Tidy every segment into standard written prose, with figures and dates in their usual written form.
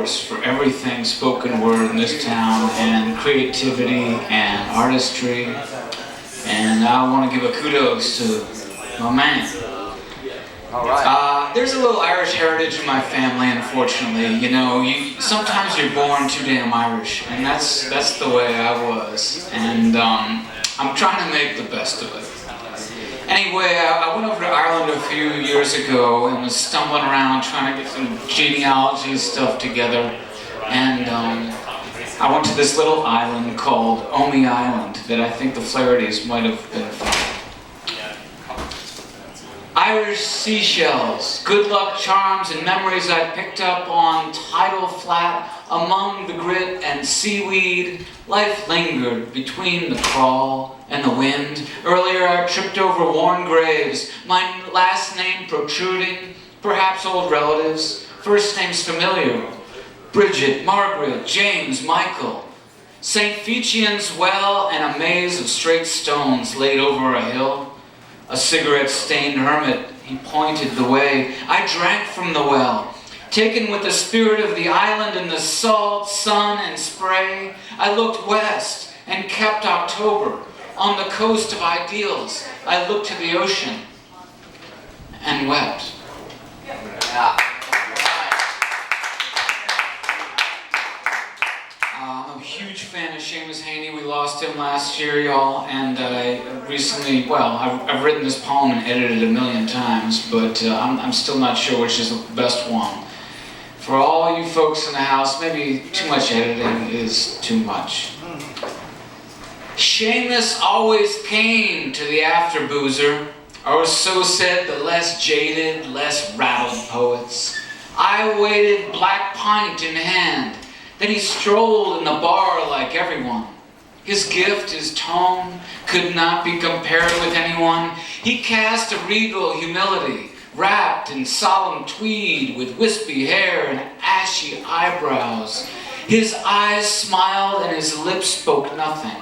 force for everything spoken word in this town, and creativity and artistry. And I want to give a kudos to my man. All right. There's a little Irish heritage in my family, unfortunately. You know, sometimes you're born too damn Irish, and that's the way I was. And I'm trying to make the best of it. Anyway, I went over to Ireland a few years ago and was stumbling around trying to get some genealogy stuff together. And I went to this little island called Omi Island that I think the Flahertys might have been from. Irish seashells, good luck charms and memories I picked up on tidal flat among the grit and seaweed. Life lingered between the crawl and the wind. Earlier I tripped over worn graves, my last name protruding, perhaps old relatives, first names familiar. Bridget, Margaret, James, Michael. St. Fecian's well and a maze of straight stones laid over a hill. A cigarette-stained hermit, he pointed the way. I drank from the well, taken with the spirit of the island and the salt, sun, and spray. I looked west and kept October. On the coast of ideals, I looked to the ocean and wept. Yeah. I'm a huge fan of Seamus Heaney. We lost him last year, y'all, and I recently, well, I've written this poem and edited it a million times, but I'm still not sure which is the best one. For all you folks in the house, maybe too much editing is too much. Seamus always came to the after-boozer, or so said the less jaded, less rattled poets. I waited black pint in hand. Then he strolled in the bar like everyone. His gift, his tone, could not be compared with anyone. He cast a regal humility, wrapped in solemn tweed with wispy hair and ashy eyebrows. His eyes smiled and his lips spoke nothing,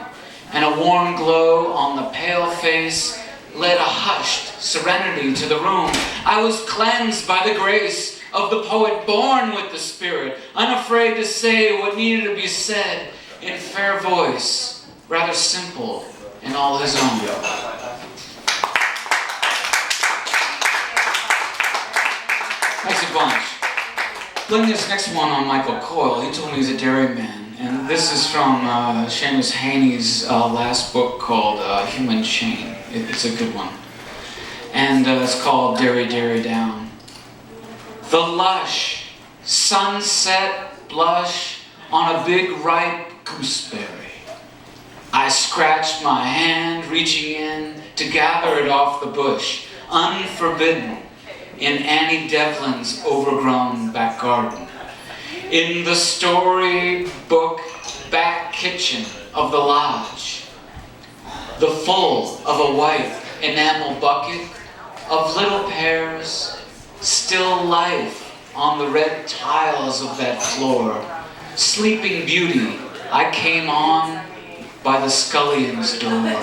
and a warm glow on the pale face led a hushed serenity to the room. I was cleansed by the grace of the poet born with the spirit, unafraid to say what needed to be said in fair voice, rather simple in all his own. Thanks a bunch. Playing this next one on Michael Coyle. He told me he's a dairyman, and this is from Seamus Heaney's last book called Human Chain. It's a good one. And it's called Dairy, Dairy Down. The lush sunset blush on a big ripe gooseberry. I scratched my hand reaching in to gather it off the bush, unforbidden, in Annie Devlin's overgrown back garden. In the storybook back kitchen of the lodge, the full of a white enamel bucket of little pears, still life on the red tiles of that floor. Sleeping Beauty, I came on by the scullion's door. Yeah,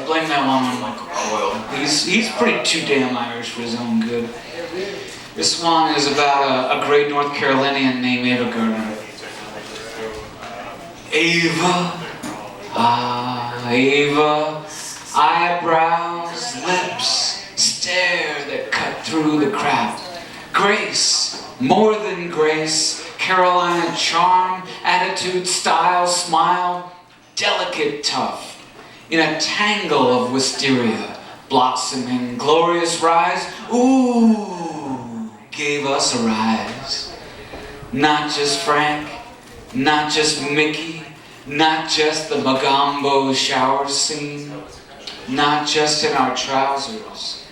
blame that one on Michael Coyle. He's pretty too damn Irish for his own good. This one is about a great North Carolinian named Ava Gardner. Ava, Ava, eyebrows, lips, stare that cut through the craft. Grace, more than grace, Carolina charm, attitude, style, smile, delicate tough, in a tangle of wisteria, blossoming, glorious rise, ooh, gave us a rise. Not just Frank, not just Mickey, not just the Magambo shower scene, not just in our trousers.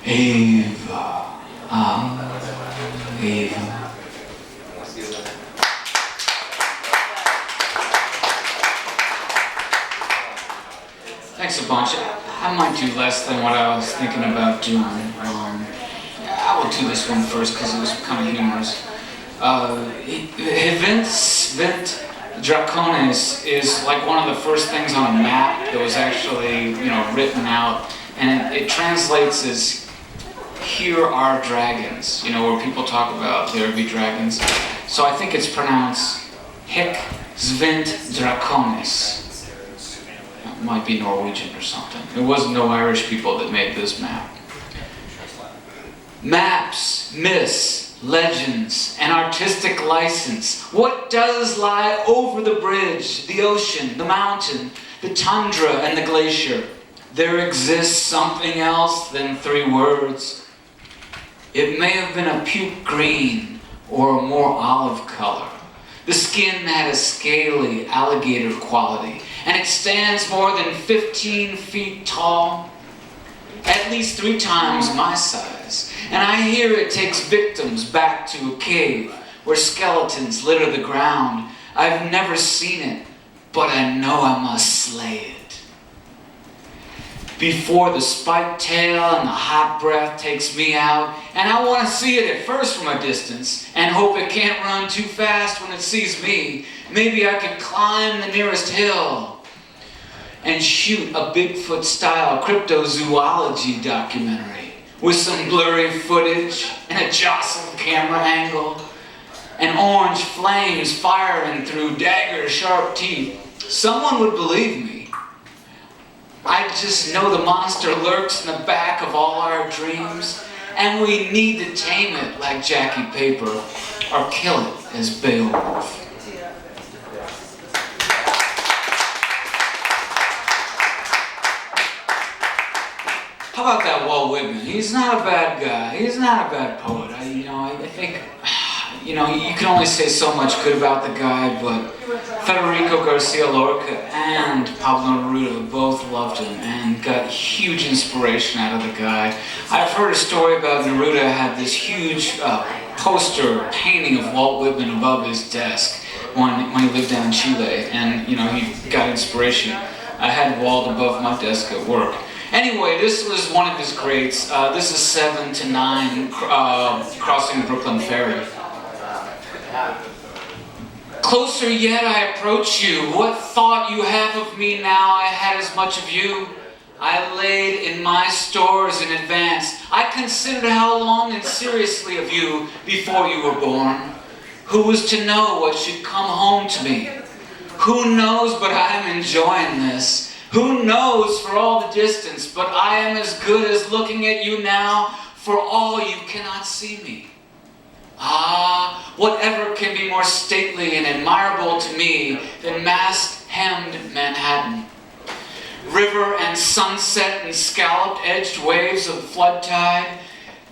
Ava, Ava. Thanks a bunch. I might do less than what I was thinking about doing. I will do this one first because it was kind of humorous. Vent Draconis is like one of the first things on a map that was actually, written out and it translates as "Here are dragons," you know, where people talk about there be dragons. So I think it's pronounced "Hic Svint Draconis." It might be Norwegian or something. It wasn't no Irish people that made this map. Maps, myths, legends, and artistic license. What does lie over the bridge, the ocean, the mountain, the tundra, and the glacier? There exists something else than 3 words. It may have been a puke green or a more olive color. The skin had a scaly alligator quality, and it stands more than 15 feet tall, at least 3 times my size. And I hear it takes victims back to a cave where skeletons litter the ground. I've never seen it, but I know I must slay it. Before the spiked tail and the hot breath takes me out, and I want to see it at first from a distance, and hope it can't run too fast when it sees me. Maybe I could climb the nearest hill and shoot a Bigfoot-style cryptozoology documentary with some blurry footage and a jostled camera angle and orange flames firing through dagger-sharp teeth. Someone would believe me. I just know the monster lurks in the back of all our dreams, and we need to tame it like Jackie Paper or kill it as Beowulf. How about that Walt Whitman? He's not a bad guy. He's not a bad poet. I think, you can only say so much good about the guy, but Federico Garcia Lorca and Pablo Neruda both loved him and got huge inspiration out of the guy. I've heard a story about Neruda had this huge poster painting of Walt Whitman above his desk when he lived down in Chile, and he got inspiration. I had Walt above my desk at work. Anyway, this was one of his greats. This is 7 to 9, crossing Brooklyn Ferry. Closer yet I approach you. What thought you have of me now? I had as much of you. I laid in my stores in advance. I considered how long and seriously of you before you were born. Who was to know what should come home to me? Who knows, but I am enjoying this. Who knows for all the distance, but I am as good as looking at you now, for all you cannot see me. Ah, whatever can be more stately and admirable to me than mast-hemmed Manhattan? River and sunset and scalloped-edged waves of flood tide,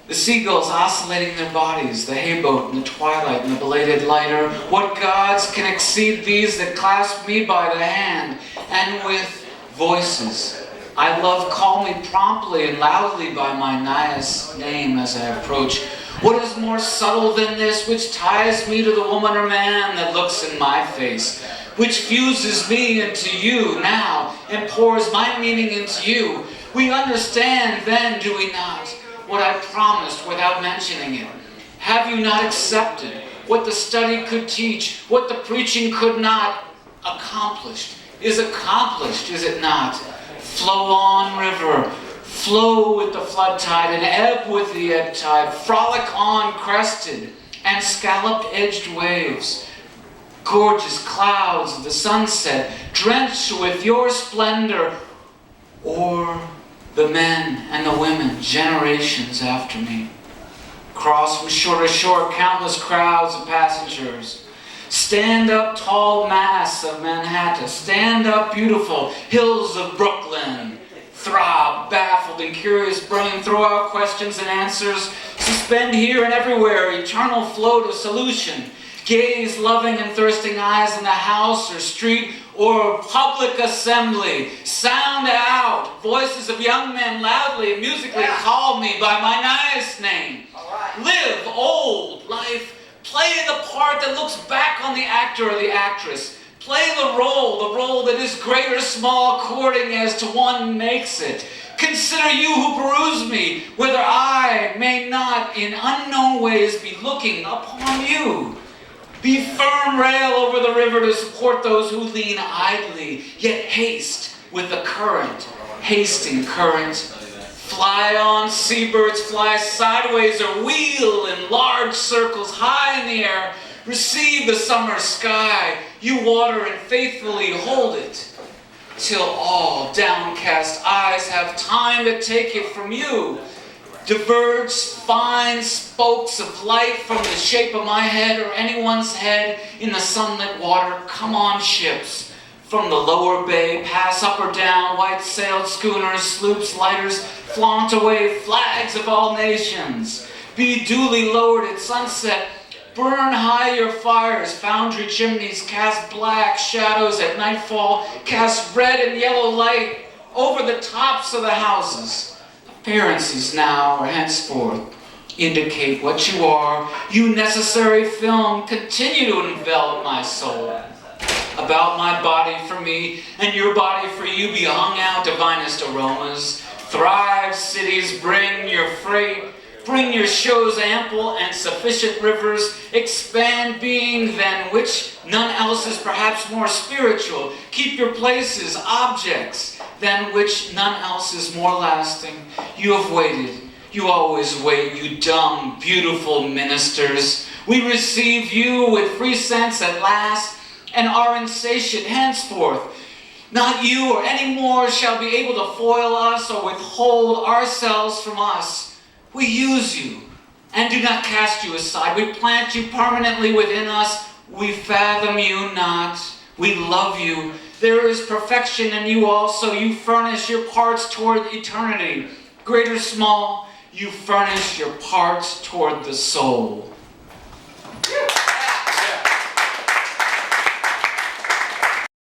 the seagulls oscillating their bodies, the hayboat in the twilight and the belated lighter. What gods can exceed these that clasp me by the hand, and with voices I love call me promptly and loudly by my nice name as I approach? What is more subtle than this, which ties me to the woman or man that looks in my face, which fuses me into you now and pours my meaning into you? We understand then, do we not, what I promised without mentioning it? Have you not accepted what the study could teach, what the preaching could not? Accomplished is accomplished, is it not? Flow on, river, flow with the flood tide and ebb with the ebb tide. Frolic on, crested and scalloped-edged waves. Gorgeous clouds of the sunset, drenched with your splendor. Or the men and the women, generations after me. Cross from shore to shore, countless crowds of passengers. Stand up, tall mass of Manhattan. Stand up, beautiful hills of Brooklyn. Throb, baffled and curious brain, throw out questions and answers. Suspend here and everywhere, eternal float of solution. Gaze loving and thirsting eyes in the house or street or public assembly. Sound out. Voices of young men loudly and musically call me by my nice name. Live old life. Play the part that looks back on the actor or the actress. Play the role that is great or small according as to one makes it. Consider you who peruse me, whether I may not in unknown ways be looking upon you. Be firm rail over the river to support those who lean idly, yet haste with the current, hasting current. Fly on, seabirds, fly sideways or wheel in large circles high in the air. Receive the summer sky. You water and faithfully hold it, till all downcast eyes have time to take it from you. Diverge fine spokes of light from the shape of my head or anyone's head in the sunlit water. Come on, ships. From the lower bay, pass up or down, white-sailed schooners, sloops, lighters, flaunt away flags of all nations. Be duly lowered at sunset. Burn high your fires, foundry chimneys cast black shadows at nightfall, cast red and yellow light over the tops of the houses. Appearances now or henceforth indicate what you are. You necessary film continue to envelop my soul. About my body for me and your body for you be hung out divinest aromas. Thrive cities, bring your freight. Bring your shows ample and sufficient rivers, expand being than which none else is perhaps more spiritual. Keep your places, objects, than which none else is more lasting. You have waited, you always wait, you dumb, beautiful ministers. We receive you with free sense at last, and are insatiate henceforth. Not you or any more shall be able to foil us or withhold ourselves from us. We use you and do not cast you aside. We plant you permanently within us. We fathom you not. We love you. There is perfection in you also. You furnish your parts toward eternity. Great or small, you furnish your parts toward the soul.